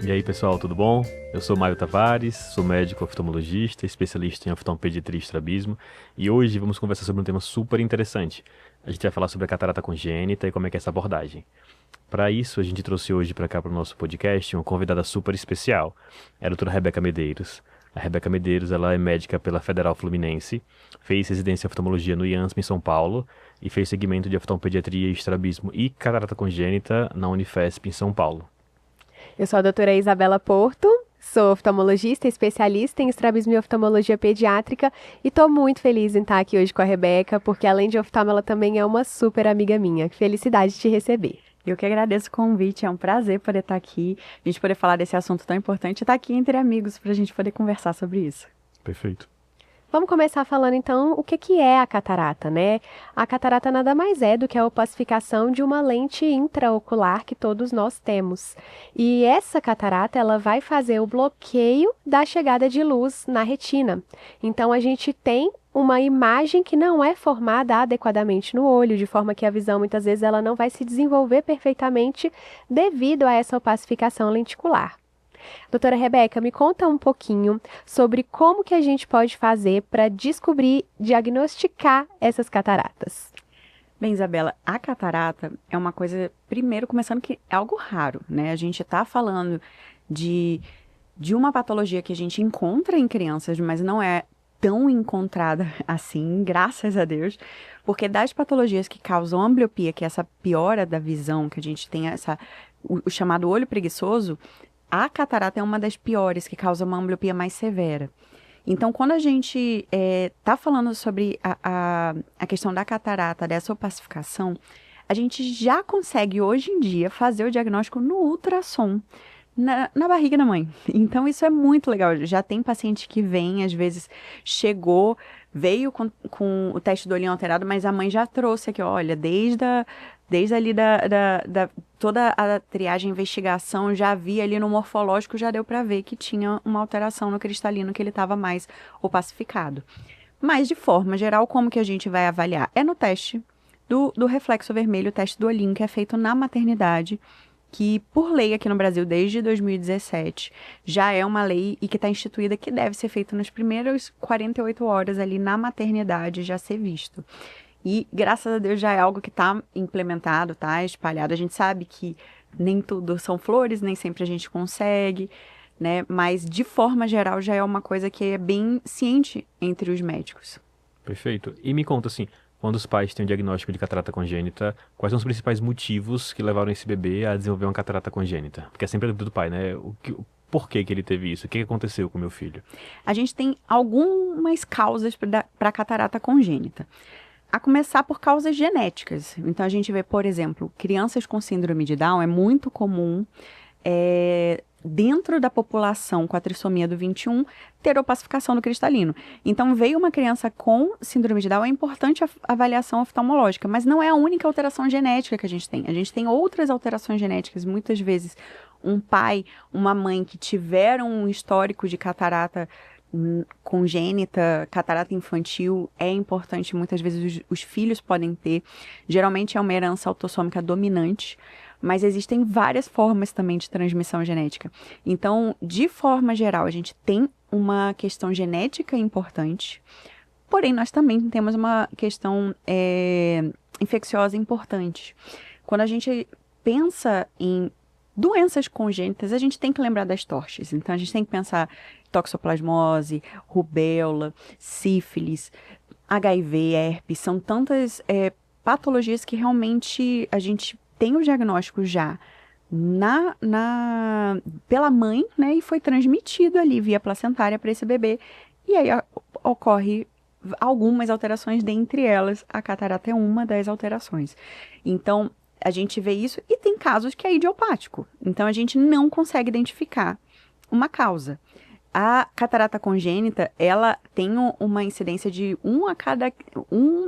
E aí, pessoal, tudo bom? Eu sou Maio Tavares, sou médico oftalmologista, especialista em oftalmopediatria e estrabismo, e hoje vamos conversar sobre um tema super interessante. A gente vai falar sobre a catarata congênita e como é que é essa abordagem. Para isso, a gente trouxe hoje para cá para o nosso podcast uma convidada super especial, é a doutora Rebeca Medeiros. A Rebeca Medeiros, ela é médica pela Federal Fluminense, fez residência em oftalmologia no IANSP em São Paulo e fez segmento de oftalmopediatria, estrabismo e catarata congênita na Unifesp em São Paulo. Eu sou a doutora Isabela Porto, sou oftalmologista, especialista em estrabismo e oftalmologia pediátrica e estou muito feliz em estar aqui hoje com a Rebeca, porque além de oftalmo, ela também é uma super amiga minha. Que felicidade de te receber. Eu que agradeço o convite, é um prazer poder estar aqui, a gente poder falar desse assunto tão importante e estar aqui entre amigos para a gente poder conversar sobre isso. Perfeito. Vamos começar falando então o que é a catarata, né? A catarata nada mais é do que a opacificação de uma lente intraocular que todos nós temos. E essa catarata, ela vai fazer o bloqueio da chegada de luz na retina. Então a gente tem uma imagem que não é formada adequadamente no olho, de forma que a visão muitas vezes ela não vai se desenvolver perfeitamente devido a essa opacificação lenticular. Doutora Rebeca, me conta um pouquinho sobre como que a gente pode fazer para descobrir, diagnosticar essas cataratas. Bem, Isabela, a catarata é uma coisa, primeiro, começando que é algo raro, né? A gente está falando de uma patologia que a gente encontra em crianças, mas não é tão encontrada assim, graças a Deus, porque das patologias que causam ambliopia, que é essa piora da visão, que a gente tem o chamado olho preguiçoso, a catarata é uma das piores, que causa uma ambliopia mais severa. Então, quando a gente está falando sobre a questão da catarata, dessa opacificação, a gente já consegue, hoje em dia, fazer o diagnóstico no ultrassom, na barriga da mãe. Então, isso é muito legal. Já tem paciente que vem, às vezes, veio com o teste do olhinho alterado, mas a mãe já trouxe aqui, olha, desde ali toda a triagem e investigação, já vi ali no morfológico, já deu para ver que tinha uma alteração no cristalino, que ele estava mais opacificado. Mas, de forma geral, como que a gente vai avaliar? É no teste do reflexo vermelho, o teste do olhinho, que é feito na maternidade, que, por lei aqui no Brasil, desde 2017, já é uma lei e que está instituída que deve ser feito nas primeiras 48 horas ali na maternidade, já ser visto. E, graças a Deus, já é algo que está implementado, está espalhado. A gente sabe que nem tudo são flores, nem sempre a gente consegue, né? Mas, de forma geral, já é uma coisa que é bem ciente entre os médicos. Perfeito. E me conta assim, quando os pais têm o diagnóstico de catarata congênita, quais são os principais motivos que levaram esse bebê a desenvolver uma catarata congênita? Porque é sempre a dúvida do pai, né? Por que ele teve isso? O que aconteceu com o meu filho? A gente tem algumas causas para a catarata congênita. A começar por causas genéticas. Então, a gente vê, por exemplo, crianças com síndrome de Down, é muito comum, dentro da população com a trissomia do 21, ter opacificação do cristalino. Então, veio uma criança com síndrome de Down, é importante a avaliação oftalmológica, mas não é a única alteração genética que a gente tem. A gente tem outras alterações genéticas, muitas vezes um pai, uma mãe que tiveram um histórico de catarata congênita, catarata infantil, é importante, muitas vezes os filhos podem ter, geralmente é uma herança autossômica dominante, mas existem várias formas também de transmissão genética. Então, de forma geral, a gente tem uma questão genética importante, porém nós também temos uma questão infecciosa importante. Quando a gente pensa em doenças congênitas, a gente tem que lembrar das torches. Então, a gente tem que pensar toxoplasmose, rubéola, sífilis, HIV, herpes. São tantas patologias que realmente a gente tem o diagnóstico já pela mãe, né? E foi transmitido ali via placentária para esse bebê. E aí ocorre algumas alterações, dentre elas a catarata é uma das alterações. Então, a gente vê isso e tem casos que é idiopático. Então, a gente não consegue identificar uma causa. A catarata congênita, ela tem uma incidência de 1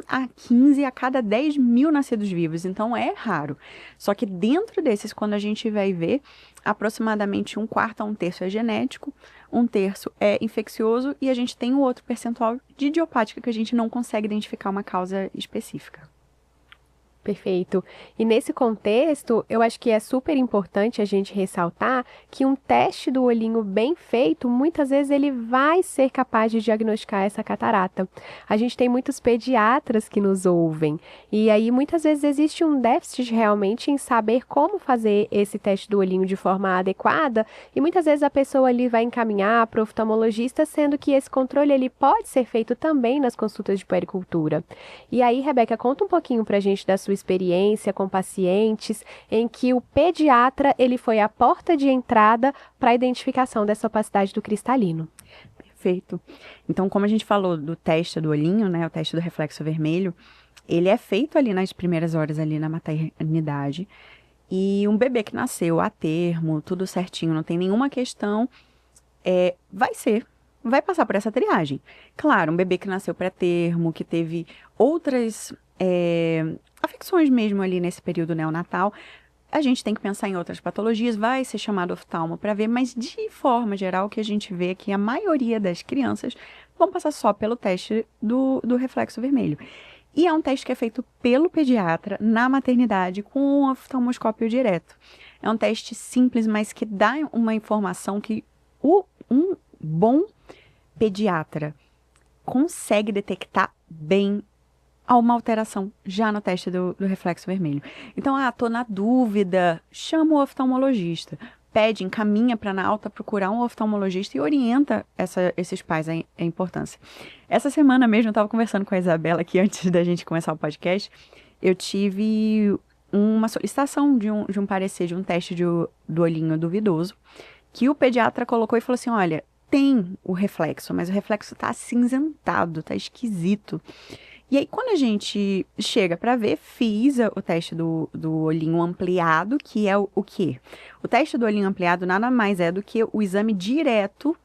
a 15 a cada 10 mil nascidos vivos. Então, é raro. Só que dentro desses, quando a gente vai ver, aproximadamente 1/4 a 1/3 é genético, 1/3 é infeccioso e a gente tem o outro percentual de idiopática que a gente não consegue identificar uma causa específica. Perfeito. E nesse contexto, eu acho que é super importante a gente ressaltar que um teste do olhinho bem feito, muitas vezes ele vai ser capaz de diagnosticar essa catarata. A gente tem muitos pediatras que nos ouvem, e aí muitas vezes existe um déficit realmente em saber como fazer esse teste do olhinho de forma adequada, e muitas vezes a pessoa ali vai encaminhar para o oftalmologista, sendo que esse controle ele pode ser feito também nas consultas de puericultura. E aí, Rebeca, conta um pouquinho pra gente da sua experiência com pacientes em que o pediatra ele foi a porta de entrada para a identificação dessa opacidade do cristalino. Perfeito. Então, como a gente falou do teste do olhinho, né, o teste do reflexo vermelho, ele é feito ali nas primeiras horas ali na maternidade. E um bebê que nasceu a termo, tudo certinho, não tem nenhuma questão, vai passar por essa triagem. Claro, um bebê que nasceu pré-termo, que teve outras afecções mesmo ali nesse período neonatal, a gente tem que pensar em outras patologias, vai ser chamado oftalmo para ver, mas de forma geral o que a gente vê é que a maioria das crianças vão passar só pelo teste do reflexo vermelho. E é um teste que é feito pelo pediatra na maternidade com um oftalmoscópio direto. É um teste simples, mas que dá uma informação que um bom pediatra consegue detectar bem uma alteração já no teste do reflexo vermelho. Então, tô na dúvida, chama o oftalmologista, encaminha para na alta procurar um oftalmologista e orienta esses pais a importância. Essa semana mesmo, eu estava conversando com a Isabela aqui antes da gente começar o podcast, eu tive uma solicitação de um parecer de um teste do olhinho duvidoso, que o pediatra colocou e falou assim, olha, tem o reflexo, mas o reflexo tá acinzentado, tá esquisito. E aí, quando a gente chega para ver, fiz o teste do olhinho ampliado, que é o quê? O teste do olhinho ampliado nada mais é do que o exame direto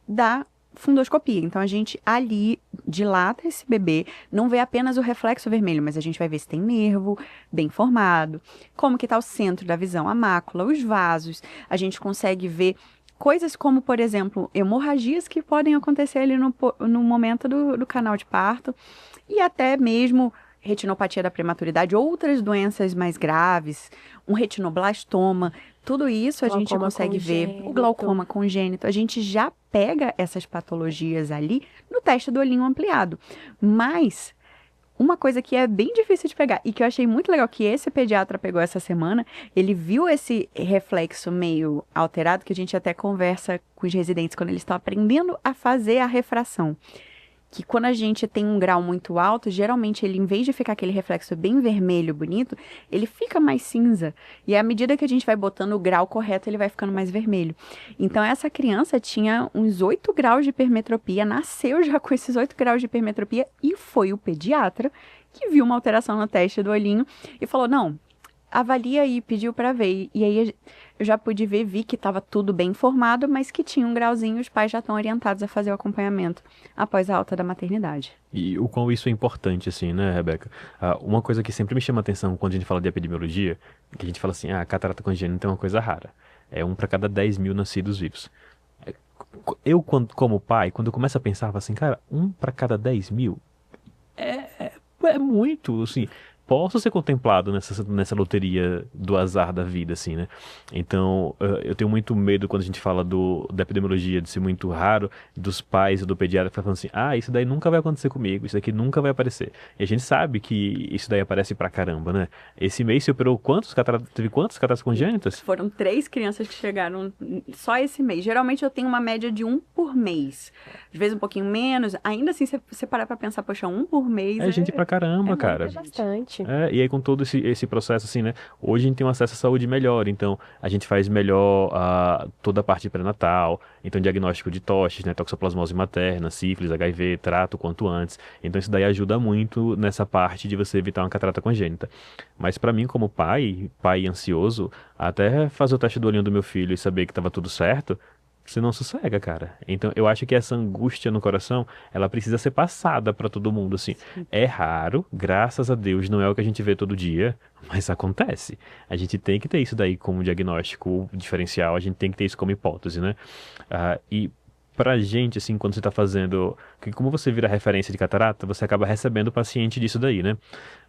da fundoscopia. Então, a gente ali dilata esse bebê, não vê apenas o reflexo vermelho, mas a gente vai ver se tem nervo bem formado, como que tá o centro da visão, a mácula, os vasos. A gente consegue ver coisas como, por exemplo, hemorragias que podem acontecer ali no momento do canal de parto e até mesmo retinopatia da prematuridade, outras doenças mais graves, um retinoblastoma, tudo isso a gente consegue ver, o glaucoma congênito, a gente já pega essas patologias ali no teste do olhinho ampliado. Mas uma coisa que é bem difícil de pegar e que eu achei muito legal que esse pediatra pegou essa semana, ele viu esse reflexo meio alterado, que a gente até conversa com os residentes quando eles estão aprendendo a fazer a refração. Que quando a gente tem um grau muito alto, geralmente ele, em vez de ficar aquele reflexo bem vermelho, bonito, ele fica mais cinza. E à medida que a gente vai botando o grau correto, ele vai ficando mais vermelho. Então, essa criança tinha uns 8 graus de hipermetropia, nasceu já com esses 8 graus de hipermetropia, e foi o pediatra que viu uma alteração no teste do olhinho e falou, não, avalia aí, pediu para ver. E aí eu já pude ver, vi que estava tudo bem formado, mas que tinha um grauzinho, os pais já estão orientados a fazer o acompanhamento após a alta da maternidade. E o quão isso é importante, assim, né, Rebeca? Uma coisa que sempre me chama a atenção quando a gente fala de epidemiologia, que a gente fala assim, a catarata congênita é uma coisa rara. É 1 para cada 10 mil nascidos vivos. Eu, como pai, quando eu começo a pensar, eu falo assim, cara, 1 para cada 10 mil é muito, assim. Posso ser contemplado nessa loteria do azar da vida, assim, né? Então, eu tenho muito medo quando a gente fala da epidemiologia, de ser muito raro, dos pais e do pediatra falando assim, isso daí nunca vai acontecer comigo, isso daqui nunca vai aparecer. E a gente sabe que isso daí aparece pra caramba, né? Esse mês você operou teve quantas cataratas congênitas? Foram 3 crianças que chegaram só esse mês. Geralmente eu tenho uma média de 1 por mês. Às vezes um pouquinho menos. Ainda assim, se você parar pra pensar, poxa, 1 por mês É gente pra caramba, cara. É bastante. E aí com todo esse processo, assim, né? Hoje a gente tem um acesso à saúde melhor, então a gente faz melhor toda a parte pré-natal, então diagnóstico de toches, né? Toxoplasmose materna, sífilis, HIV, trato quanto antes. Então isso daí ajuda muito nessa parte de você evitar uma catarata congênita. Mas pra mim, como pai ansioso, até fazer o teste do olhinho do meu filho e saber que tava tudo certo, você não sossega, cara. Então, eu acho que essa angústia no coração, ela precisa ser passada pra todo mundo, assim. É raro, graças a Deus, não é o que a gente vê todo dia, mas acontece. A gente tem que ter isso daí como diagnóstico diferencial, a gente tem que ter isso como hipótese, né? E pra gente, assim, quando você tá fazendo... Que como você vira referência de catarata, você acaba recebendo o paciente disso daí, né?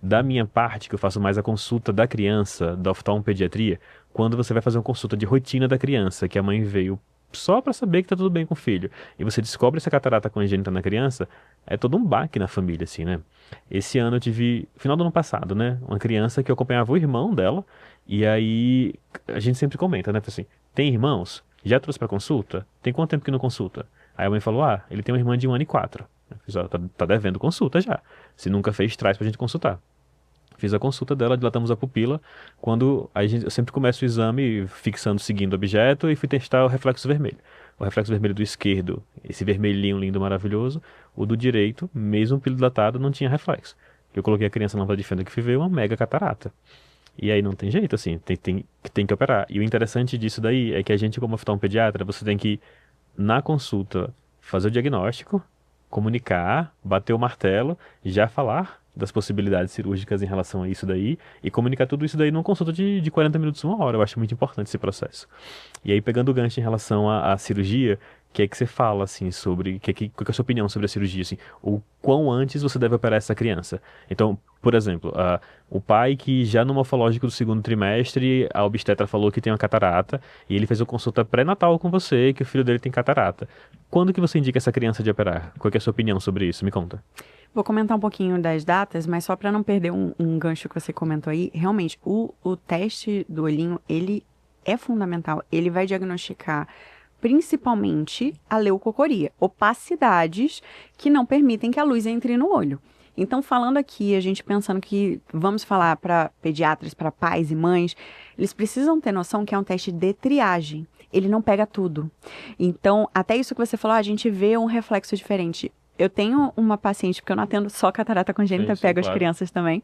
Da minha parte, que eu faço mais a consulta da criança, da oftalmopediatria, quando você vai fazer uma consulta de rotina da criança, que a mãe veio só pra saber que tá tudo bem com o filho, e você descobre essa catarata congênita na criança, é todo um baque na família, assim, né? Esse ano eu tive, final do ano passado, né? Uma criança que eu acompanhava o irmão dela, e aí a gente sempre comenta, né? Assim, tem irmãos? Já trouxe pra consulta? Tem quanto tempo que não consulta? Aí a mãe falou, ele tem uma irmã de 1 ano e 4. Eu fiz, tá devendo consulta já. Se nunca fez, traz pra gente consultar. Fiz a consulta dela, dilatamos a pupila. Quando eu sempre começo o exame fixando, seguindo o objeto, e fui testar o reflexo vermelho. O reflexo vermelho do esquerdo, esse vermelhinho lindo, maravilhoso. O do direito, mesmo pupilo dilatado, não tinha reflexo. Eu coloquei a criança na lâmpada de fenda que veio uma mega catarata. E aí não tem jeito, assim, tem que operar. E o interessante disso daí é que a gente, como oftalmopediatra, você tem que, na consulta, fazer o diagnóstico, comunicar, bater o martelo, já falar das possibilidades cirúrgicas em relação a isso daí, e comunicar tudo isso daí numa consulta de 40 minutos, 1 hora. Eu acho muito importante esse processo. E aí, pegando o gancho em relação à cirurgia, o que é que você fala, assim, sobre... Qual que é a sua opinião sobre a cirurgia, assim? O quão antes você deve operar essa criança? Então, por exemplo, o pai que já no morfológico do segundo trimestre, a obstetra falou que tem uma catarata, e ele fez uma consulta pré-natal com você, que o filho dele tem catarata. Quando que você indica essa criança de operar? Qual que é a sua opinião sobre isso? Me conta. Vou comentar um pouquinho das datas, mas só para não perder um gancho que você comentou aí, realmente, o teste do olhinho, ele é fundamental. Ele vai diagnosticar principalmente a leucocoria, opacidades que não permitem que a luz entre no olho. Então, falando aqui, a gente pensando que vamos falar para pediatras, para pais e mães, eles precisam ter noção que é um teste de triagem. Ele não pega tudo. Então, até isso que você falou, a gente vê um reflexo diferente. Eu tenho uma paciente, porque eu não atendo só catarata congênita, pego as crianças também.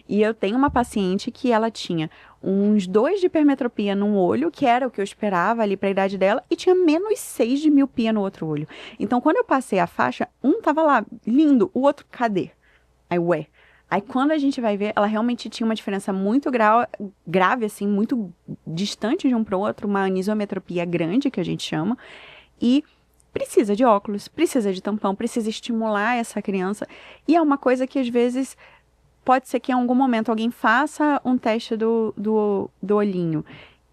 E eu tenho uma paciente que ela tinha uns 2 de hipermetropia num olho, que era o que eu esperava ali para a idade dela, e tinha -6 de miopia no outro olho. Então, quando eu passei a faixa, um tava lá, lindo, o outro, cadê? Aí, ué. Aí, quando a gente vai ver, ela realmente tinha uma diferença muito grave, assim, muito distante de um para o outro, uma anisometropia grande, que a gente chama, e precisa de óculos, precisa de tampão, precisa estimular essa criança. E é uma coisa que, às vezes, pode ser que em algum momento alguém faça um teste do olhinho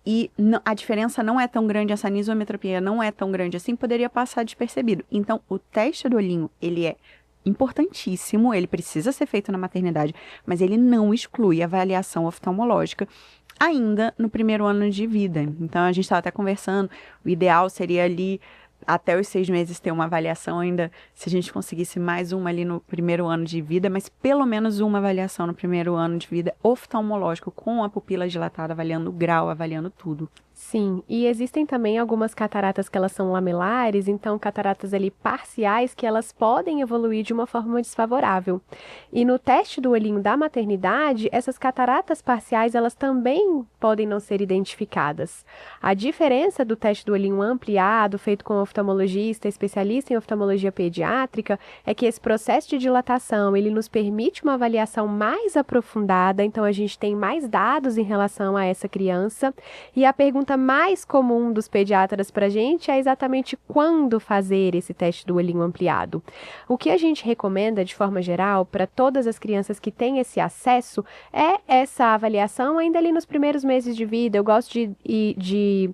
e a diferença não é tão grande, essa anisometropia não é tão grande assim, poderia passar despercebido. Então, o teste do olhinho, ele é importantíssimo, ele precisa ser feito na maternidade, mas ele não exclui a avaliação oftalmológica ainda no primeiro ano de vida. Então, a gente estava até conversando, o ideal seria ali até os 6 meses ter uma avaliação ainda, se a gente conseguisse mais uma ali no primeiro ano de vida, mas pelo menos uma avaliação no primeiro ano de vida oftalmológico, com a pupila dilatada, avaliando o grau, avaliando tudo. Sim, e existem também algumas cataratas que elas são lamelares, então cataratas ali parciais que elas podem evoluir de uma forma desfavorável. E no teste do olhinho da maternidade, essas cataratas parciais elas também podem não ser identificadas. A diferença do teste do olhinho ampliado, feito com oftalmologista, especialista em oftalmologia pediátrica, é que esse processo de dilatação, ele nos permite uma avaliação mais aprofundada, então a gente tem mais dados em relação a essa criança, e a pergunta mais comum dos pediatras para a gente é exatamente quando fazer esse teste do olhinho ampliado. O que a gente recomenda, de forma geral, para todas as crianças que têm esse acesso, é essa avaliação ainda ali nos primeiros meses de vida. Eu gosto de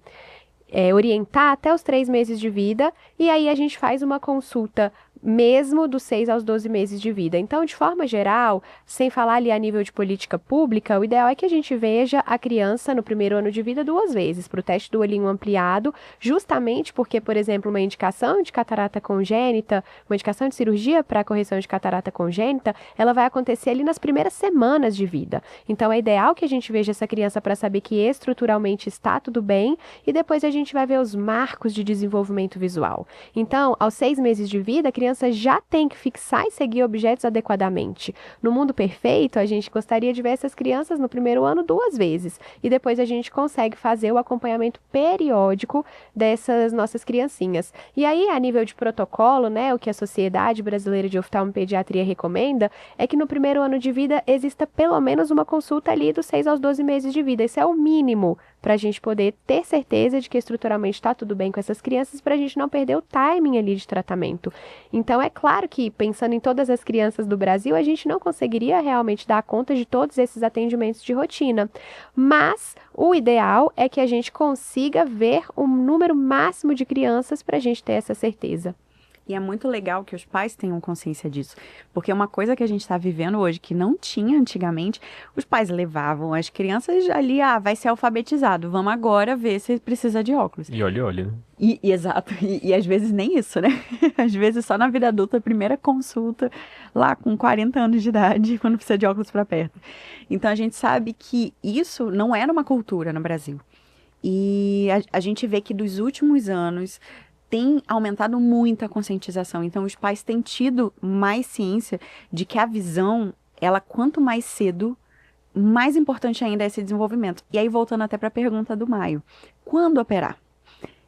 orientar até os 3 meses de vida, e aí a gente faz uma consulta mesmo dos 6 aos 12 meses de vida. Então, de forma geral, sem falar ali a nível de política pública, o ideal é que a gente veja a criança no primeiro ano de vida 2 vezes, para o teste do olhinho ampliado, justamente porque, por exemplo, uma indicação de catarata congênita, uma indicação de cirurgia para correção de catarata congênita, ela vai acontecer ali nas primeiras semanas de vida. Então, é ideal que a gente veja essa criança para saber que estruturalmente está tudo bem, e depois a gente vai ver os marcos de desenvolvimento visual. Então, aos 6 meses de vida, a criança criança já tem que fixar e seguir objetos adequadamente. No mundo perfeito, a gente gostaria de ver essas crianças no primeiro ano 2 vezes, e depois a gente consegue fazer o acompanhamento periódico dessas nossas criancinhas. E aí, a nível de protocolo, né, o que a Sociedade Brasileira de Oftalmopediatria recomenda é que no primeiro ano de vida exista pelo menos uma consulta ali dos 6 aos 12 meses de vida. Isso é o mínimo para a gente poder ter certeza de que estruturalmente está tudo bem com essas crianças, para a gente não perder o timing ali de tratamento. Então, é claro que, pensando em todas as crianças do Brasil, a gente não conseguiria realmente dar conta de todos esses atendimentos de rotina. Mas o ideal é que a gente consiga ver um número máximo de crianças para a gente ter essa certeza. E é muito legal que os pais tenham consciência disso, porque uma coisa que a gente está vivendo hoje, que não tinha antigamente, os pais levavam as crianças ali, vai ser alfabetizado, vamos agora ver se precisa de óculos. E olha, né? Exato, e às vezes nem isso, né? Às vezes só na vida adulta, a primeira consulta, lá com 40 anos de idade, quando precisa de óculos para perto. Então a gente sabe que isso não era uma cultura no Brasil. E a gente vê que dos últimos anos tem aumentado muito a conscientização. Então, os pais têm tido mais ciência de que a visão, ela quanto mais cedo, mais importante ainda é esse desenvolvimento. E aí, voltando até para a pergunta do Maio, quando operar?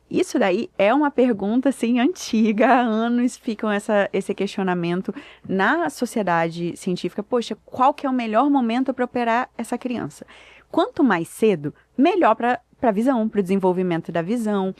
Isso daí é uma pergunta, assim, antiga, há anos ficam esse questionamento na sociedade científica. Poxa, qual que é o melhor momento para operar essa criança? Quanto mais cedo, melhor para a visão, para o desenvolvimento da visão.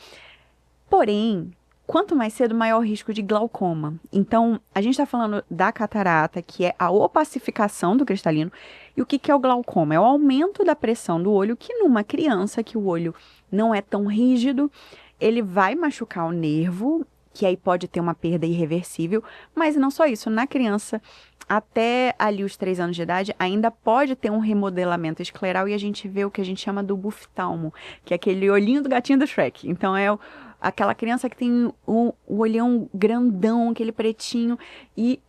Porém, quanto mais cedo, maior o risco de glaucoma. Então, a gente está falando da catarata, que é a opacificação do cristalino. E o que é o glaucoma? É o aumento da pressão do olho, que numa criança, que o olho não é tão rígido, ele vai machucar o nervo, que aí pode ter uma perda irreversível. Mas não só isso, na criança, até ali os 3 anos de idade, ainda pode ter um remodelamento escleral e a gente vê o que a gente chama do buftalmo, que é aquele olhinho do gatinho do Shrek. Então, aquela criança que tem o olhão grandão, aquele pretinho, e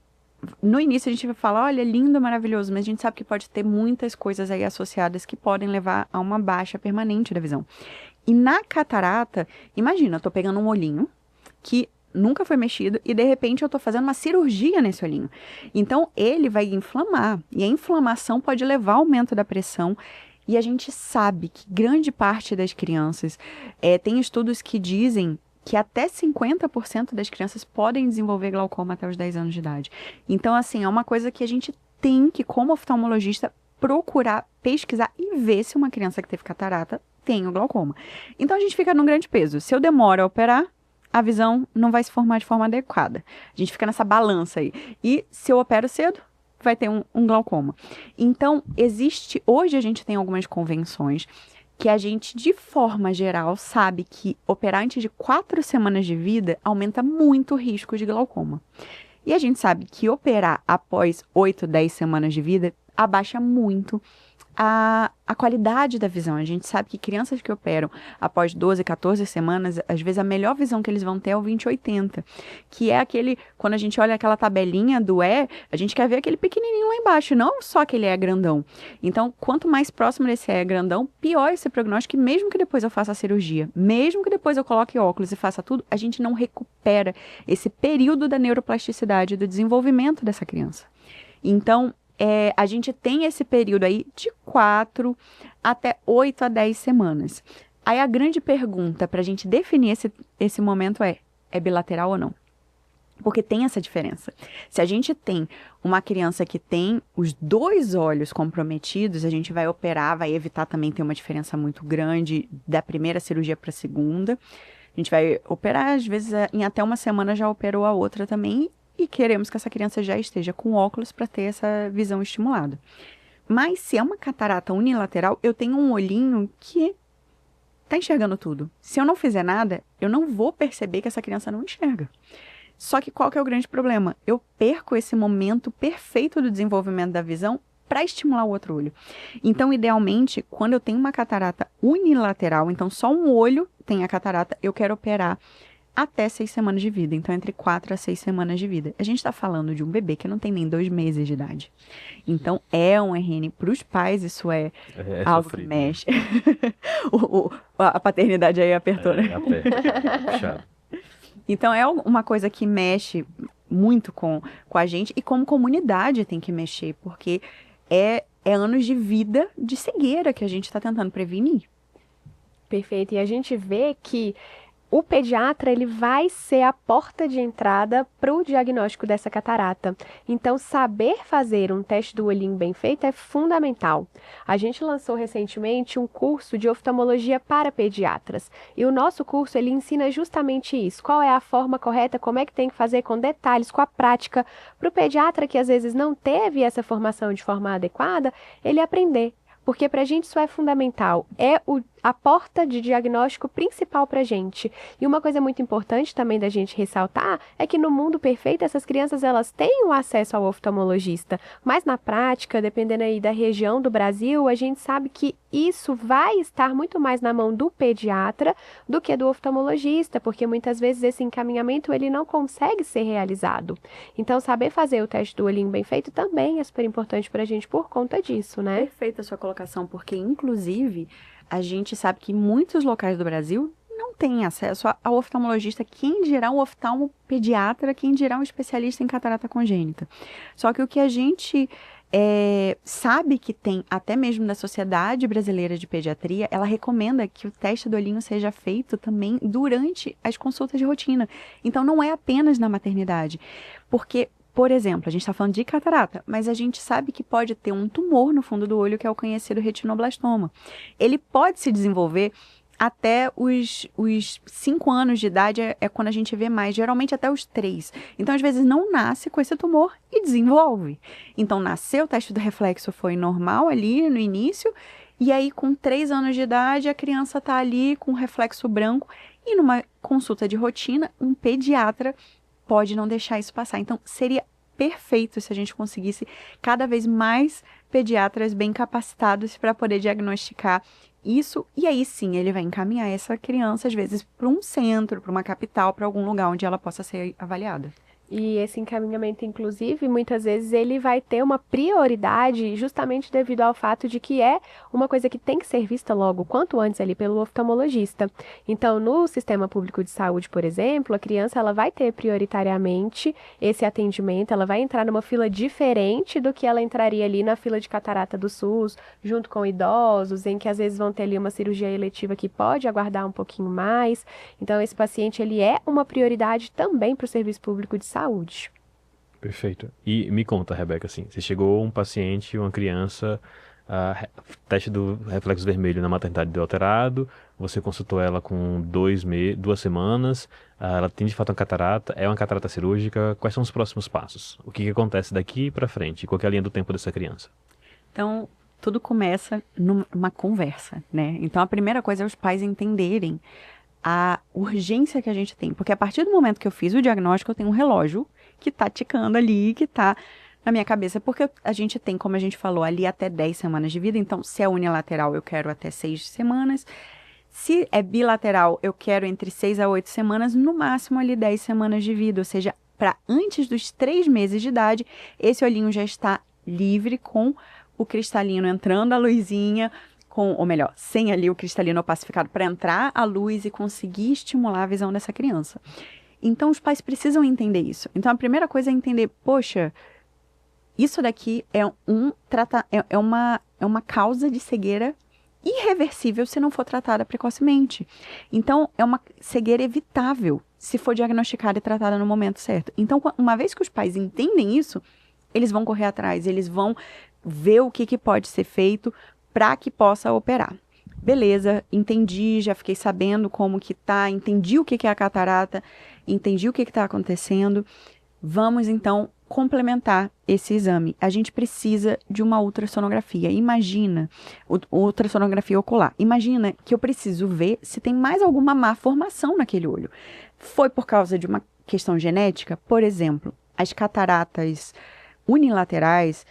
no início a gente vai falar, olha, lindo, maravilhoso, mas a gente sabe que pode ter muitas coisas aí associadas que podem levar a uma baixa permanente da visão. E na catarata, imagina, eu tô pegando um olhinho que nunca foi mexido e de repente eu tô fazendo uma cirurgia nesse olhinho. Então ele vai inflamar, e a inflamação pode levar ao aumento da pressão. E a gente sabe que grande parte das crianças, tem estudos que dizem que até 50% das crianças podem desenvolver glaucoma até os 10 anos de idade. Então, assim, é uma coisa que a gente tem que, como oftalmologista, procurar pesquisar e ver se uma criança que teve catarata tem o glaucoma. Então, a gente fica num grande peso. Se eu demoro a operar, a visão não vai se formar de forma adequada. A gente fica nessa balança aí. E se eu opero cedo, vai ter um glaucoma. Então, hoje a gente tem algumas convenções que a gente, de forma geral, sabe que operar antes de 4 semanas de vida aumenta muito o risco de glaucoma. E a gente sabe que operar após 8, 10 semanas de vida abaixa muito a qualidade da visão. A gente sabe que crianças que operam após 12, 14 semanas, às vezes a melhor visão que eles vão ter é o 20/80, que é aquele, quando a gente olha aquela tabelinha do a gente quer ver aquele pequenininho lá embaixo, não só aquele grandão. Então, quanto mais próximo desse grandão, pior esse prognóstico, e mesmo que depois eu faça a cirurgia, mesmo que depois eu coloque óculos e faça tudo, a gente não recupera esse período da neuroplasticidade, do desenvolvimento dessa criança. Então, a gente tem esse período aí de 4 até 8 a 10 semanas. Aí a grande pergunta para a gente definir esse momento é bilateral ou não? Porque tem essa diferença. Se a gente tem uma criança que tem os 2 olhos comprometidos, a gente vai operar, vai evitar também ter uma diferença muito grande da primeira cirurgia para a segunda. A gente vai operar, às vezes, em até uma semana já operou a outra também, e queremos que essa criança já esteja com óculos para ter essa visão estimulada. Mas se é uma catarata unilateral, eu tenho um olhinho que está enxergando tudo. Se eu não fizer nada, eu não vou perceber que essa criança não enxerga. Só que qual que é o grande problema? Eu perco esse momento perfeito do desenvolvimento da visão para estimular o outro olho. Então, idealmente, quando eu tenho uma catarata unilateral, então só um olho tem a catarata, eu quero operar até 6 semanas de vida. Então, entre 4 a 6 semanas de vida. A gente está falando de um bebê que não tem nem 2 meses de idade. Então, é um RN. Para os pais, isso é algo sofrido, que mexe. A paternidade aí apertou, né? Aperta, puxado. Então, é uma coisa que mexe muito com a gente e como comunidade tem que mexer, porque é anos de vida de cegueira que a gente está tentando prevenir. Perfeito. E a gente vê que o pediatra ele vai ser a porta de entrada para o diagnóstico dessa catarata. Então, saber fazer um teste do olhinho bem feito é fundamental. A gente lançou recentemente um curso de oftalmologia para pediatras. E o nosso curso ele ensina justamente isso. Qual é a forma correta, como é que tem que fazer com detalhes, com a prática, para o pediatra que às vezes não teve essa formação de forma adequada, ele aprender. Porque para a gente isso é fundamental, é a porta de diagnóstico principal para a gente. E uma coisa muito importante também da gente ressaltar é que no mundo perfeito essas crianças elas têm o acesso ao oftalmologista, mas na prática, dependendo aí da região do Brasil, a gente sabe que isso vai estar muito mais na mão do pediatra do que do oftalmologista, porque muitas vezes esse encaminhamento ele não consegue ser realizado. Então, saber fazer o teste do olhinho bem feito também é super importante para a gente por conta disso, né? Perfeita a sua colocação, porque inclusive a gente sabe que muitos locais do Brasil não têm acesso ao oftalmologista, quem dirá um oftalmopediatra, quem dirá um especialista em catarata congênita. Só que o que a gente sabe que tem, até mesmo da Sociedade Brasileira de Pediatria, ela recomenda que o teste do olhinho seja feito também durante as consultas de rotina. Então, não é apenas na maternidade, porque por exemplo, a gente está falando de catarata, mas a gente sabe que pode ter um tumor no fundo do olho, que é o conhecido retinoblastoma. Ele pode se desenvolver até os 5 anos de idade, é quando a gente vê mais, geralmente até os 3. Então, às vezes, não nasce com esse tumor e desenvolve. Então, nasceu, o teste do reflexo foi normal ali no início, e aí, com 3 anos de idade, a criança está ali com reflexo branco, e numa consulta de rotina, um pediatra pode não deixar isso passar. Então, seria perfeito se a gente conseguisse cada vez mais pediatras bem capacitados para poder diagnosticar isso. E aí sim, ele vai encaminhar essa criança, às vezes, para um centro, para uma capital, para algum lugar onde ela possa ser avaliada. E esse encaminhamento, inclusive, muitas vezes ele vai ter uma prioridade justamente devido ao fato de que é uma coisa que tem que ser vista logo, quanto antes ali pelo oftalmologista. Então, no sistema público de saúde, por exemplo, a criança ela vai ter prioritariamente esse atendimento, ela vai entrar numa fila diferente do que ela entraria ali na fila de catarata do SUS, junto com idosos, em que às vezes vão ter ali uma cirurgia eletiva que pode aguardar um pouquinho mais. Então, esse paciente ele é uma prioridade também para o serviço público de saúde. Perfeito. E me conta, Rebeca, assim, você chegou um paciente, uma criança, teste do reflexo vermelho na maternidade deu alterado, você consultou ela com 2 semanas, ela tem de fato uma catarata, é uma catarata cirúrgica, quais são os próximos passos? O que acontece daqui para frente? Qual que é a linha do tempo dessa criança? Então, tudo começa numa conversa, né? Então, a primeira coisa é os pais entenderem a urgência que a gente tem. Porque a partir do momento que eu fiz o diagnóstico, eu tenho um relógio que tá ticando ali, que tá na minha cabeça. Porque a gente tem, como a gente falou, ali até 10 semanas de vida. Então, se é unilateral, eu quero até 6 semanas. Se é bilateral, eu quero entre 6 a 8 semanas, no máximo ali 10 semanas de vida. Ou seja, para antes dos 3 meses de idade, esse olhinho já está livre com o cristalino entrando, a luzinha, ou melhor, sem ali o cristalino opacificado para entrar a luz e conseguir estimular a visão dessa criança. Então, os pais precisam entender isso. Então, a primeira coisa é entender, poxa, isso daqui é uma causa de cegueira irreversível se não for tratada precocemente. Então, é uma cegueira evitável se for diagnosticada e tratada no momento certo. Então, uma vez que os pais entendem isso, eles vão correr atrás, eles vão ver o que pode ser feito para que possa operar. Beleza, entendi, já fiquei sabendo como que tá, entendi o que é a catarata, entendi o que está acontecendo. Vamos, então, complementar esse exame. A gente precisa de uma ultrassonografia. Imagina, ultrassonografia ocular. Imagina que eu preciso ver se tem mais alguma má formação naquele olho. Foi por causa de uma questão genética? Por exemplo, as cataratas unilaterais,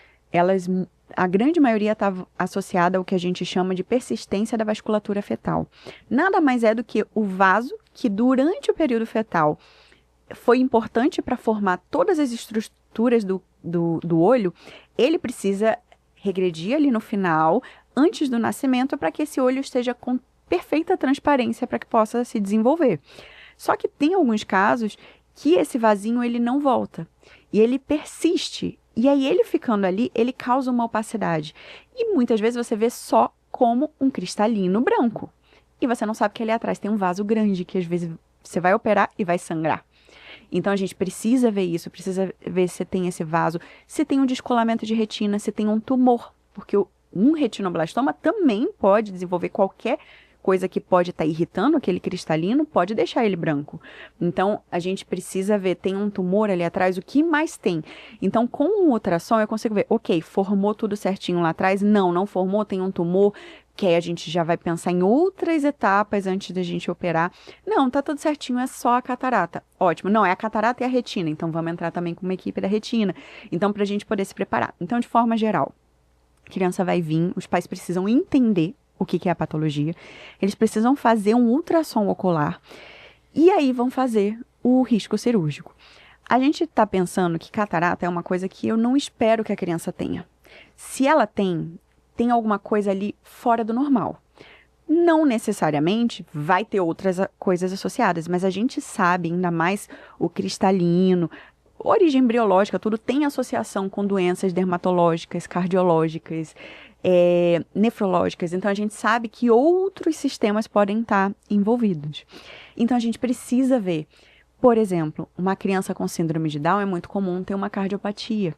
a grande maioria está associada ao que a gente chama de persistência da vasculatura fetal. Nada mais é do que o vaso que, durante o período fetal, foi importante para formar todas as estruturas do olho, ele precisa regredir ali no final, antes do nascimento, para que esse olho esteja com perfeita transparência para que possa se desenvolver. Só que tem alguns casos que esse vasinho ele não volta. E ele persiste. E aí ele ficando ali, ele causa uma opacidade. E muitas vezes você vê só como um cristalino branco. E você não sabe que ali atrás tem um vaso grande, que às vezes você vai operar e vai sangrar. Então a gente precisa ver isso, precisa ver se tem esse vaso, se tem um descolamento de retina, se tem um tumor. Porque um retinoblastoma também pode desenvolver qualquer coisa que pode estar irritando aquele cristalino, pode deixar ele branco. Então, a gente precisa ver, tem um tumor ali atrás, o que mais tem? Então, com o ultrassom, eu consigo ver, ok, formou tudo certinho lá atrás? Não formou, tem um tumor, que aí a gente já vai pensar em outras etapas antes da gente operar. Não, tá tudo certinho, é só a catarata. Ótimo, não, é a catarata e a retina, então vamos entrar também com uma equipe da retina. Então, para a gente poder se preparar. Então, de forma geral, a criança vai vir, os pais precisam entender o que é a patologia, eles precisam fazer um ultrassom ocular e aí vão fazer o risco cirúrgico. A gente está pensando que catarata é uma coisa que eu não espero que a criança tenha. Se ela tem alguma coisa ali fora do normal. Não necessariamente vai ter outras coisas associadas, mas a gente sabe, ainda mais o cristalino, origem embriológica, tudo tem associação com doenças dermatológicas, cardiológicas, nefrológicas. Então, a gente sabe que outros sistemas podem estar envolvidos. Então, a gente precisa ver, por exemplo, uma criança com síndrome de Down é muito comum ter uma cardiopatia.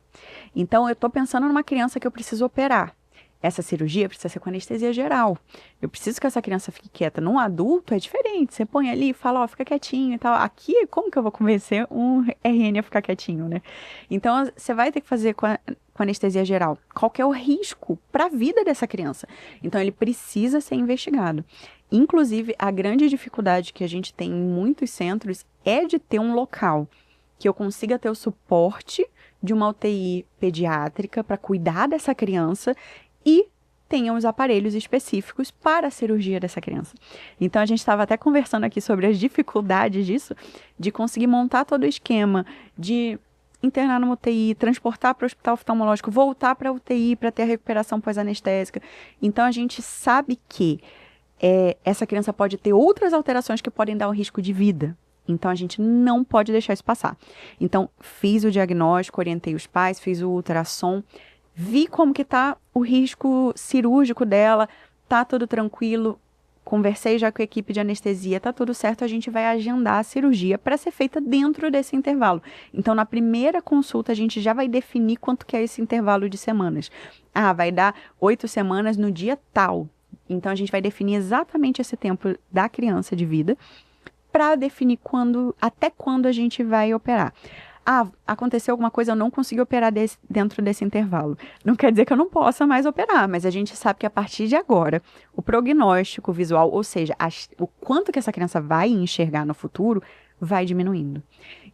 Então, eu estou pensando numa criança que eu preciso operar. Essa cirurgia precisa ser com anestesia geral. Eu preciso que essa criança fique quieta. Num adulto é diferente. Você põe ali e fala, ó, fica quietinho e tal. Aqui, como que eu vou convencer um RN a ficar quietinho, né? Então, você vai ter que fazer com anestesia geral. Qual que é o risco para a vida dessa criança? Então, ele precisa ser investigado. Inclusive, a grande dificuldade que a gente tem em muitos centros é de ter um local que eu consiga ter o suporte de uma UTI pediátrica para cuidar dessa criança e tenham os aparelhos específicos para a cirurgia dessa criança. Então, a gente estava até conversando aqui sobre as dificuldades disso, de conseguir montar todo o esquema, de internar numa UTI, transportar para o hospital oftalmológico, voltar para a UTI para ter a recuperação pós-anestésica. Então, a gente sabe que essa criança pode ter outras alterações que podem dar um risco de vida. Então, a gente não pode deixar isso passar. Então, fiz o diagnóstico, orientei os pais, fiz o ultrassom, vi como que tá o risco cirúrgico dela, tá tudo tranquilo, conversei já com a equipe de anestesia, tá tudo certo, a gente vai agendar a cirurgia para ser feita dentro desse intervalo. Então, na primeira consulta, a gente já vai definir quanto que é esse intervalo de semanas. Ah, vai dar 8 semanas no dia tal. Então, a gente vai definir exatamente esse tempo da criança de vida para definir até quando a gente vai operar. Ah, aconteceu alguma coisa, eu não consegui operar dentro desse intervalo. Não quer dizer que eu não possa mais operar, mas a gente sabe que a partir de agora, o prognóstico visual, ou seja, o quanto que essa criança vai enxergar no futuro, vai diminuindo.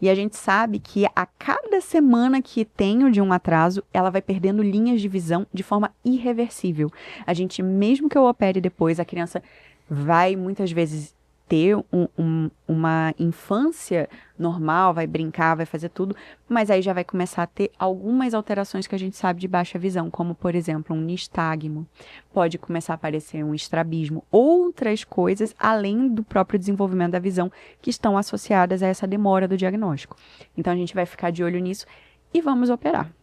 E a gente sabe que a cada semana que tem de um atraso, ela vai perdendo linhas de visão de forma irreversível. A gente, mesmo que eu opere depois, a criança vai muitas vezes ter uma infância normal, vai brincar, vai fazer tudo, mas aí já vai começar a ter algumas alterações que a gente sabe de baixa visão, como, por exemplo, um nistagmo, pode começar a aparecer um estrabismo, outras coisas além do próprio desenvolvimento da visão que estão associadas a essa demora do diagnóstico. Então, a gente vai ficar de olho nisso e vamos operar.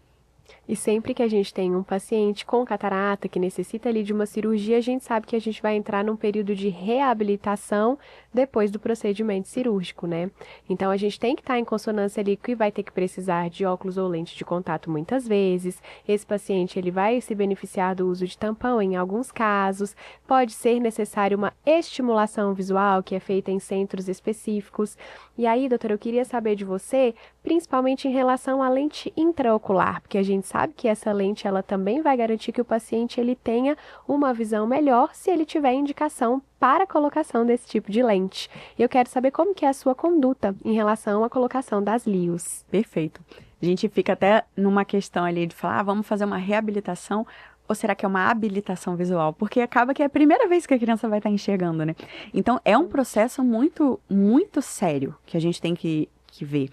E sempre que a gente tem um paciente com catarata que necessita ali de uma cirurgia, a gente sabe que a gente vai entrar num período de reabilitação depois do procedimento cirúrgico, né? Então, a gente tem que estar em consonância ali que vai ter que precisar de óculos ou lente de contato muitas vezes. Esse paciente, ele vai se beneficiar do uso de tampão em alguns casos. Pode ser necessário uma estimulação visual, que é feita em centros específicos. E aí, doutora, eu queria saber de você, principalmente em relação à lente intraocular, porque a gente sabe que essa lente, ela também vai garantir que o paciente ele tenha uma visão melhor se ele tiver indicação para a colocação desse tipo de lente. Eu quero saber como que é a sua conduta em relação à colocação das LIOS. Perfeito. A gente fica até numa questão ali de falar, vamos fazer uma reabilitação ou será que é uma habilitação visual? Porque acaba que é a primeira vez que a criança vai estar enxergando, né? Então, é um processo muito, muito sério que a gente tem que ver.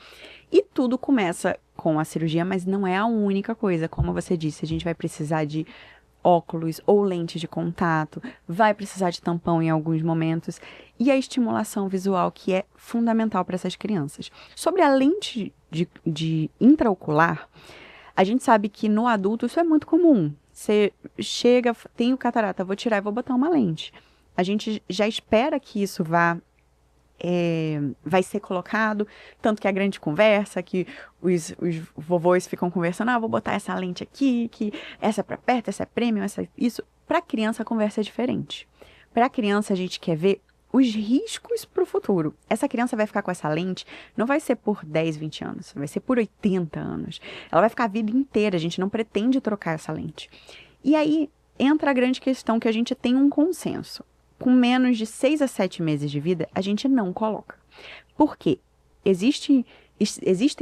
E tudo começa com a cirurgia, mas não é a única coisa. Como você disse, a gente vai precisar de óculos ou lente de contato, vai precisar de tampão em alguns momentos, e a estimulação visual, que é fundamental para essas crianças. Sobre a lente de intraocular, a gente sabe que no adulto isso é muito comum. Você chega, tem o catarata, vou tirar e vou botar uma lente. A gente já espera que isso vai ser colocado, tanto que a grande conversa, que os vovôs ficam conversando, vou botar essa lente aqui, que essa é para perto, essa é premium, isso. Para criança a conversa é diferente. Para criança a gente quer ver os riscos para o futuro. Essa criança vai ficar com essa lente, não vai ser por 10, 20 anos, vai ser por 80 anos. Ela vai ficar a vida inteira, a gente não pretende trocar essa lente. E aí entra a grande questão que a gente tem um consenso. Com menos de 6 a 7 meses de vida, a gente não coloca. Por quê? Existem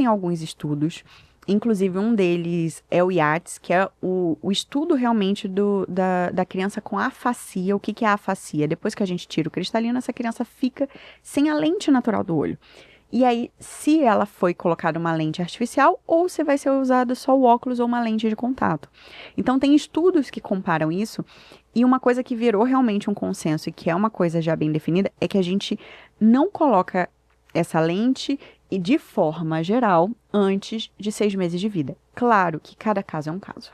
alguns estudos, inclusive um deles é o IATS, que é o estudo realmente da criança com afasia. O que é a afasia? Depois que a gente tira o cristalino, essa criança fica sem a lente natural do olho. E aí, se ela foi colocada uma lente artificial ou se vai ser usado só o óculos ou uma lente de contato. Então, tem estudos que comparam isso. E uma coisa que virou realmente um consenso e que é uma coisa já bem definida é que a gente não coloca essa lente e de forma geral antes de 6 meses de vida. Claro que cada caso é um caso.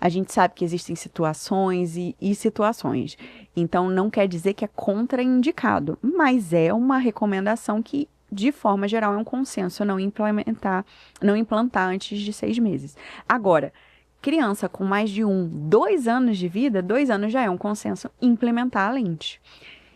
A gente sabe que existem situações e situações. Então, não quer dizer que é contraindicado, mas é uma recomendação que, de forma geral, é um consenso não implantar antes de 6 meses. Agora, criança com mais de 2 anos de vida, 2 anos já é um consenso implementar a lente.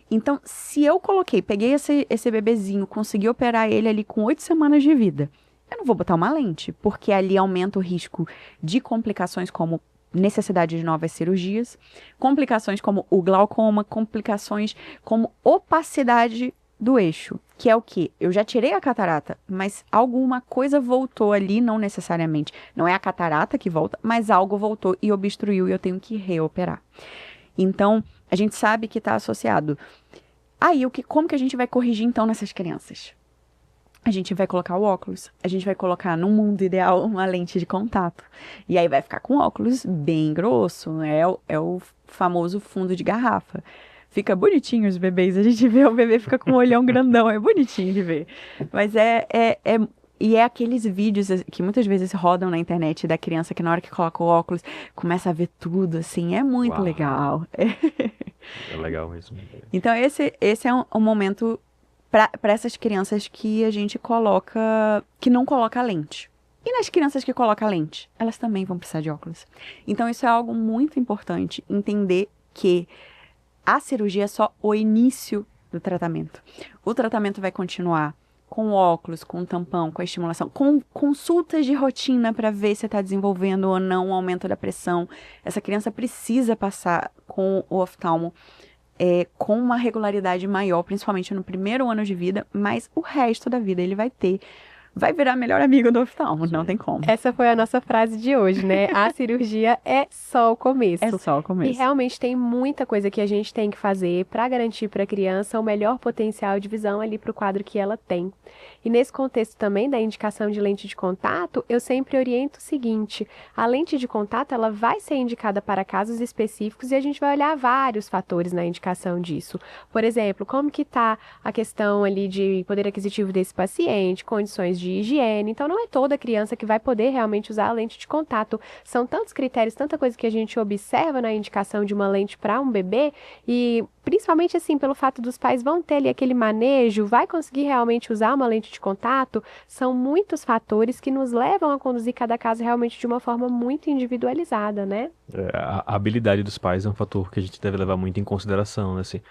Então, se eu peguei esse bebezinho, consegui operar ele ali com 8 semanas de vida, eu não vou botar uma lente, porque ali aumenta o risco de complicações como necessidade de novas cirurgias, complicações como o glaucoma, complicações como opacidade do eixo, que é o quê? Eu já tirei a catarata, mas alguma coisa voltou ali, não necessariamente. Não é a catarata que volta, mas algo voltou e obstruiu e eu tenho que reoperar. Então, a gente sabe que está associado. Aí, como que a gente vai corrigir então nessas crianças? A gente vai colocar o óculos, a gente vai colocar, no mundo ideal, uma lente de contato. E aí vai ficar com óculos bem grosso, é o famoso fundo de garrafa. Fica bonitinho os bebês, a gente vê o bebê fica com um olhão grandão, é bonitinho de ver. Mas e é aqueles vídeos que muitas vezes rodam na internet da criança que na hora que coloca o óculos começa a ver tudo, assim, é muito Uau. legal. É legal mesmo. Então esse é um momento para essas crianças que a gente que não coloca lente. E nas crianças que colocam lente, elas também vão precisar de óculos. Então isso é algo muito importante, entender que a cirurgia é só o início do tratamento. O tratamento vai continuar com óculos, com tampão, com a estimulação, com consultas de rotina para ver se está desenvolvendo ou não um aumento da pressão. Essa criança precisa passar com o oftalmo com uma regularidade maior, principalmente no primeiro ano de vida, mas o resto da vida ele vai virar melhor amigo do oftalmo, não tem como. Essa foi a nossa frase de hoje, né? A cirurgia é só o começo. É só o começo. E realmente tem muita coisa que a gente tem que fazer para garantir para a criança o melhor potencial de visão ali para o quadro que ela tem. E nesse contexto também da indicação de lente de contato, eu sempre oriento o seguinte: a lente de contato ela vai ser indicada para casos específicos e a gente vai olhar vários fatores na indicação disso. Por exemplo, como que está a questão ali de poder aquisitivo desse paciente, condições de higiene. Então, não é toda criança que vai poder realmente usar a lente de contato. São tantos critérios, tanta coisa que a gente observa na indicação de uma lente para um bebê e principalmente assim, pelo fato dos pais vão ter ali aquele manejo, vai conseguir realmente usar uma lente de contato, são muitos fatores que nos levam a conduzir cada caso realmente de uma forma muito individualizada, né? A habilidade dos pais é um fator que a gente deve levar muito em consideração, né? Assim,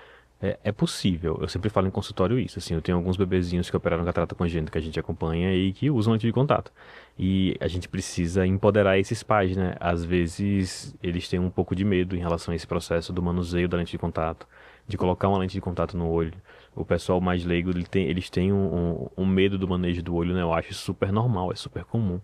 é possível, eu sempre falo em consultório isso, assim, eu tenho alguns bebezinhos que operaram catarata congênita que a gente acompanha e que usam lente de contato. E a gente precisa empoderar esses pais, né? Às vezes eles têm um pouco de medo em relação a esse processo do manuseio da lente de contato, de colocar uma lente de contato no olho. O pessoal mais leigo, eles têm um medo do manejo do olho, né? Eu acho super normal, é super comum.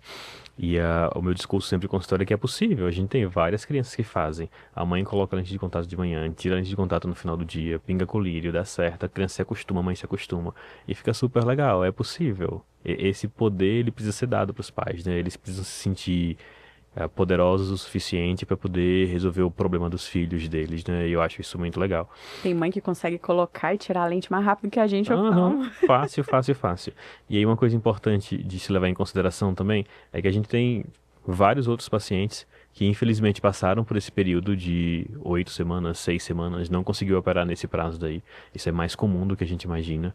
E o meu discurso sempre considera que é possível. A gente tem várias crianças que fazem. A mãe coloca a lente de contato de manhã, tira a lente de contato no final do dia, pinga colírio, dá certo, a criança se acostuma, a mãe se acostuma. E fica super legal, é possível. Esse poder, ele precisa ser dado para os pais, né? Eles precisam se sentir poderosos o suficiente para poder resolver o problema dos filhos deles, né? E eu acho isso muito legal. Tem mãe que consegue colocar e tirar a lente mais rápido que a gente. Aham, fácil, fácil, fácil. E aí uma coisa importante de se levar em consideração também é que a gente tem vários outros pacientes que infelizmente passaram por esse período de 8 semanas, 6 semanas, não conseguiu operar nesse prazo daí. Isso é mais comum do que a gente imagina.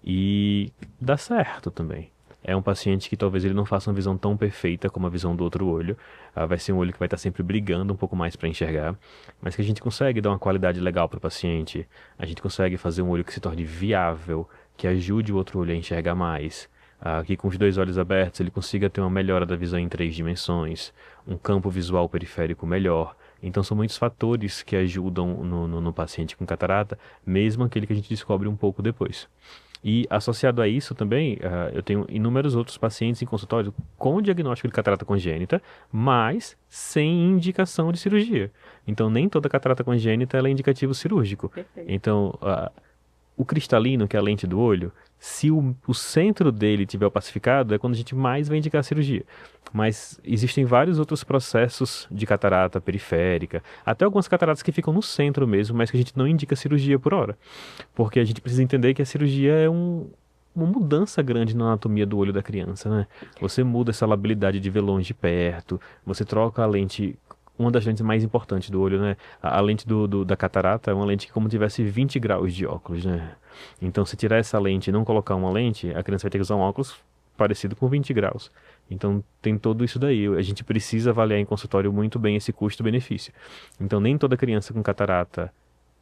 E dá certo também. É um paciente que talvez ele não faça uma visão tão perfeita como a visão do outro olho. Vai ser um olho que vai estar sempre brigando um pouco mais para enxergar, mas que a gente consegue dar uma qualidade legal para o paciente. A gente consegue fazer um olho que se torne viável, que ajude o outro olho a enxergar mais. Que com os 2 olhos abertos ele consiga ter uma melhora da visão em 3 dimensões, um campo visual periférico melhor. Então são muitos fatores que ajudam no paciente com catarata, mesmo aquele que a gente descobre um pouco depois. E associado a isso também, eu tenho inúmeros outros pacientes em consultório com diagnóstico de catarata congênita, mas sem indicação de cirurgia. Então nem toda catarata congênita ela é indicativo cirúrgico. Perfeito. Então o cristalino, que é a lente do olho, se o centro dele tiver opacificado, é quando a gente mais vai indicar a cirurgia. Mas existem vários outros processos de catarata periférica, até algumas cataratas que ficam no centro mesmo, mas que a gente não indica cirurgia por hora. Porque a gente precisa entender que a cirurgia é uma mudança grande na anatomia do olho da criança, né? Você muda essa labilidade de ver longe de perto, você troca a lente, uma das lentes mais importantes do olho, né? A lente da catarata é uma lente que como tivesse 20 graus de óculos, né? Então, se tirar essa lente e não colocar uma lente, a criança vai ter que usar um óculos parecido com 20 graus. Então, tem tudo isso daí. A gente precisa avaliar em consultório muito bem esse custo-benefício. Então, nem toda criança com catarata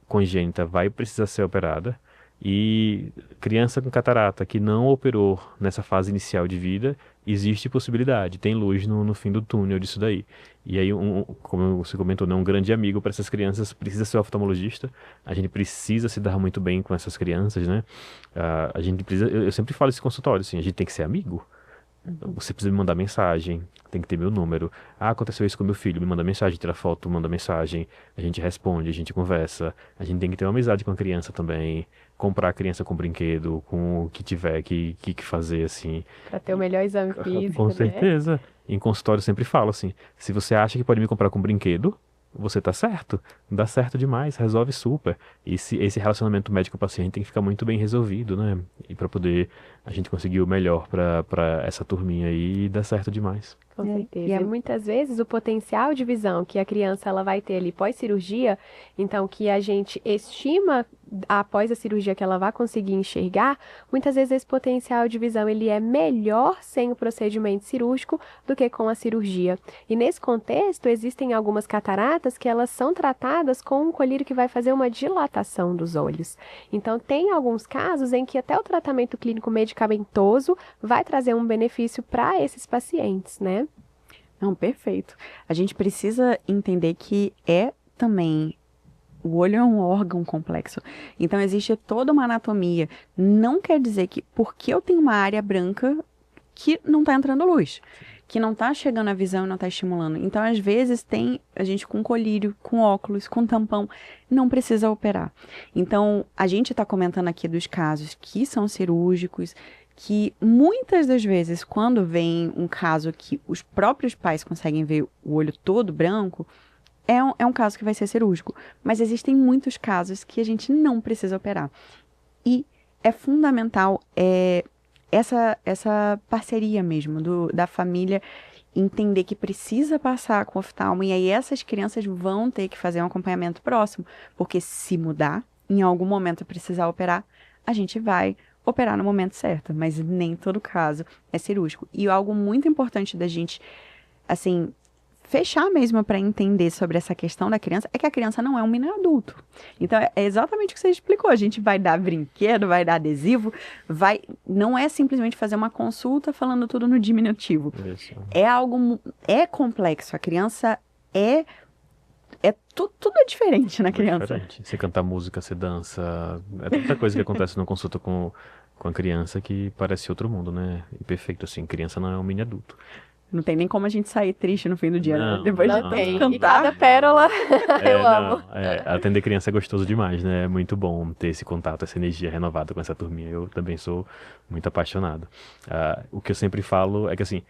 congênita vai precisar ser operada. E criança com catarata que não operou nessa fase inicial de vida, existe possibilidade, tem luz no fim do túnel disso daí. E aí, como você comentou, né, um grande amigo para essas crianças precisa ser oftalmologista. A gente precisa se dar muito bem com essas crianças, né? A gente precisa, eu sempre falo esse consultório, assim, a gente tem que ser amigo. Você precisa me mandar mensagem, tem que ter meu número. Aconteceu isso com meu filho, me manda mensagem, tira foto, manda mensagem. A gente responde, a gente conversa. A gente tem que ter uma amizade com a criança também. Comprar a criança com brinquedo, com o que tiver que fazer, assim. Para ter o melhor exame físico, Com né? certeza. Em consultório eu sempre falo assim, se você acha que pode me comprar com brinquedo, você tá certo. Dá certo demais, resolve super. Esse relacionamento médico-paciente tem que ficar muito bem resolvido, né? E para poder a gente conseguir o melhor para essa turminha aí, dá certo demais. Com certeza. E E muitas vezes o potencial de visão que a criança ela vai ter ali pós-cirurgia, então que a gente estima após a cirurgia que ela vai conseguir enxergar, muitas vezes esse potencial de visão ele é melhor sem o procedimento cirúrgico do que com a cirurgia. E nesse contexto existem algumas cataratas que elas são tratadas com um colírio que vai fazer uma dilatação dos olhos. Então tem alguns casos em que até o tratamento clínico medicamentoso vai trazer um benefício para esses pacientes, né? Não, perfeito. A gente precisa entender que também o olho é um órgão complexo. Então existe toda uma anatomia. Não quer dizer que porque eu tenho uma área branca que não está entrando luz, que não está chegando a visão e não está estimulando. Então às vezes tem a gente com colírio, com óculos, com tampão, não precisa operar. Então a gente está comentando aqui dos casos que são cirúrgicos, que muitas das vezes, quando vem um caso que os próprios pais conseguem ver o olho todo branco, é um caso que vai ser cirúrgico. Mas existem muitos casos que a gente não precisa operar. E é fundamental essa parceria mesmo da família entender que precisa passar com oftalmo, e aí essas crianças vão ter que fazer um acompanhamento próximo, porque se mudar, em algum momento precisar operar, a gente vai operar no momento certo, mas nem todo caso é cirúrgico. E algo muito importante da gente, assim, fechar mesmo para entender sobre essa questão da criança é que a criança não é um menino adulto. Então, é exatamente o que você explicou. A gente vai dar brinquedo, vai dar adesivo, não é simplesmente fazer uma consulta falando tudo no diminutivo. Isso. É complexo. A criança tudo é diferente na criança. Diferente. Você cantar música, você dança, é tanta coisa que acontece numa consulta com a criança que parece outro mundo, né? E perfeito, assim, criança não é um mini adulto. Não tem nem como a gente sair triste no fim do dia, Não, né? Depois não, de Tem. E cantar. cada pérola eu amo. Atender criança é gostoso demais, né? É muito bom ter esse contato, essa energia renovada com essa turminha. Eu também sou muito apaixonado. O que eu sempre falo é que, assim,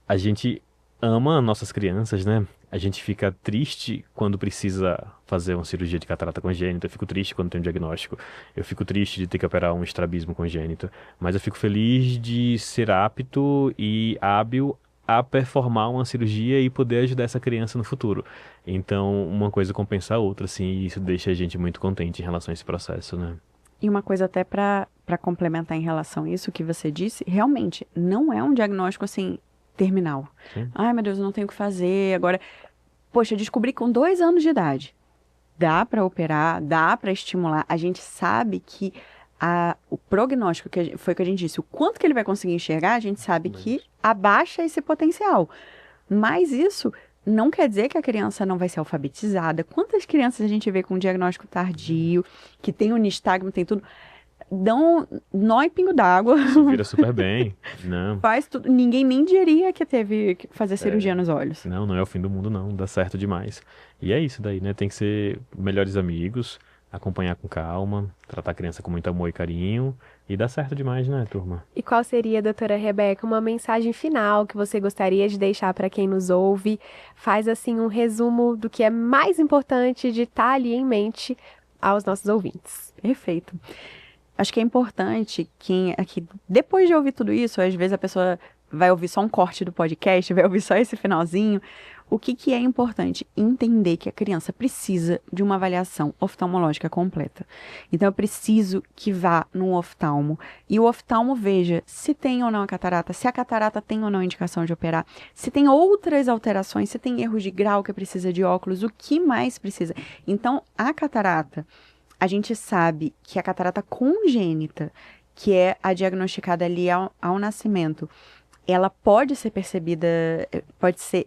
a gente ama nossas crianças, né? A gente fica triste quando precisa fazer uma cirurgia de catarata congênita. Eu fico triste quando tem um diagnóstico. Eu fico triste de ter que operar um estrabismo congênito. Mas eu fico feliz de ser apto e hábil a performar uma cirurgia e poder ajudar essa criança no futuro. Então, uma coisa compensa a outra, assim, e isso deixa a gente muito contente em relação a esse processo, né? E uma coisa até para complementar em relação a isso que você disse, realmente não é um diagnóstico assim terminal. Sim. Ai, meu Deus, eu não tenho o que fazer. Agora, poxa, eu descobri com 2 anos de idade. Dá para operar, dá para estimular. A gente sabe que o prognóstico, foi o que a gente disse, o quanto que ele vai conseguir enxergar, a gente sabe que abaixa esse potencial. Mas isso não quer dizer que a criança não vai ser alfabetizada. Quantas crianças a gente vê com diagnóstico tardio, que tem o nistagmo, tem tudo, dão nó em pingo d'água. Se vira super bem, não. Faz tudo. Ninguém nem diria que teve que fazer cirurgia nos olhos. Não, não é o fim do mundo, não. Dá certo demais. E é isso daí, né? Tem que ser melhores amigos, acompanhar com calma, tratar a criança com muito amor e carinho. E dá certo demais, né, turma? E qual seria, doutora Rebeca, uma mensagem final que você gostaria de deixar para quem nos ouve? Faz, assim, um resumo do que é mais importante de estar ali em mente aos nossos ouvintes. Perfeito. Acho que é importante que depois de ouvir tudo isso, às vezes a pessoa vai ouvir só um corte do podcast, vai ouvir só esse finalzinho. O que é importante? Entender que a criança precisa de uma avaliação oftalmológica completa. Então, eu preciso que vá num oftalmo e o oftalmo veja se tem ou não a catarata, se a catarata tem ou não indicação de operar, se tem outras alterações, se tem erros de grau que precisa de óculos, o que mais precisa. Então, a catarata, a gente sabe que a catarata congênita, que é a diagnosticada ali ao nascimento, ela pode ser percebida, pode ser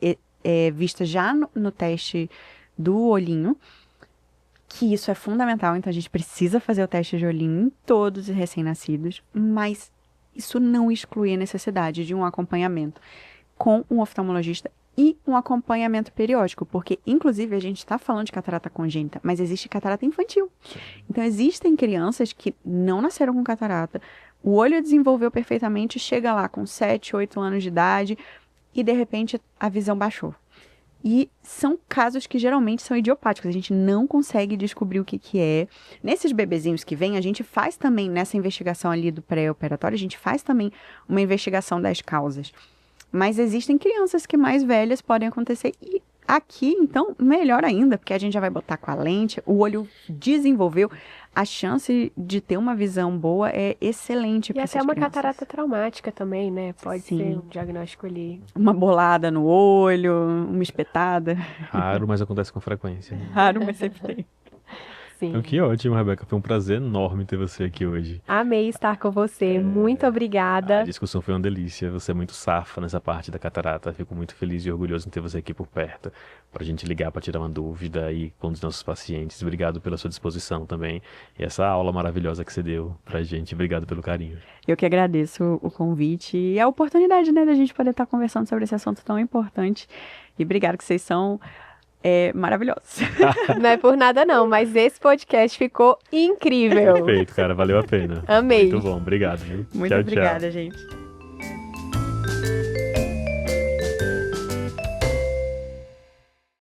vista já no teste do olhinho, que isso é fundamental, então a gente precisa fazer o teste de olhinho em todos os recém-nascidos, mas isso não exclui a necessidade de um acompanhamento com um oftalmologista e um acompanhamento periódico, porque, inclusive, a gente está falando de catarata congênita, mas existe catarata infantil. Então, existem crianças que não nasceram com catarata, o olho desenvolveu perfeitamente, chega lá com 7, 8 anos de idade e, de repente, a visão baixou. E são casos que geralmente são idiopáticos, a gente não consegue descobrir o que é. Nesses bebezinhos que vêm, a gente faz também, nessa investigação ali do pré-operatório, a gente faz também uma investigação das causas. Mas existem crianças que mais velhas podem acontecer. E aqui, então, melhor ainda, porque a gente já vai botar com a lente, o olho desenvolveu, a chance de ter uma visão boa é excelente. E até uma catarata traumática também, né? Pode ser um diagnóstico ali. Uma bolada no olho, uma espetada. Raro, mas acontece com frequência. Raro, mas sempre tem. Sim. Então, que ótimo, Rebeca. Foi um prazer enorme ter você aqui hoje. Amei estar com você. Muito obrigada. A discussão foi uma delícia. Você é muito safa nessa parte da catarata. Fico muito feliz e orgulhoso em ter você aqui por perto, pra gente ligar pra tirar uma dúvida aí com os nossos pacientes. Obrigado pela sua disposição também. E essa aula maravilhosa que você deu pra gente. Obrigado pelo carinho. Eu que agradeço o convite e a oportunidade, né, da gente poder estar conversando sobre esse assunto tão importante. E obrigado que vocês são maravilhosos. Não é por nada não, mas esse podcast ficou incrível. Perfeito, cara. Valeu a pena. Amei. Muito bom. Obrigado, viu? Muito Tchau, obrigada, tchau. gente.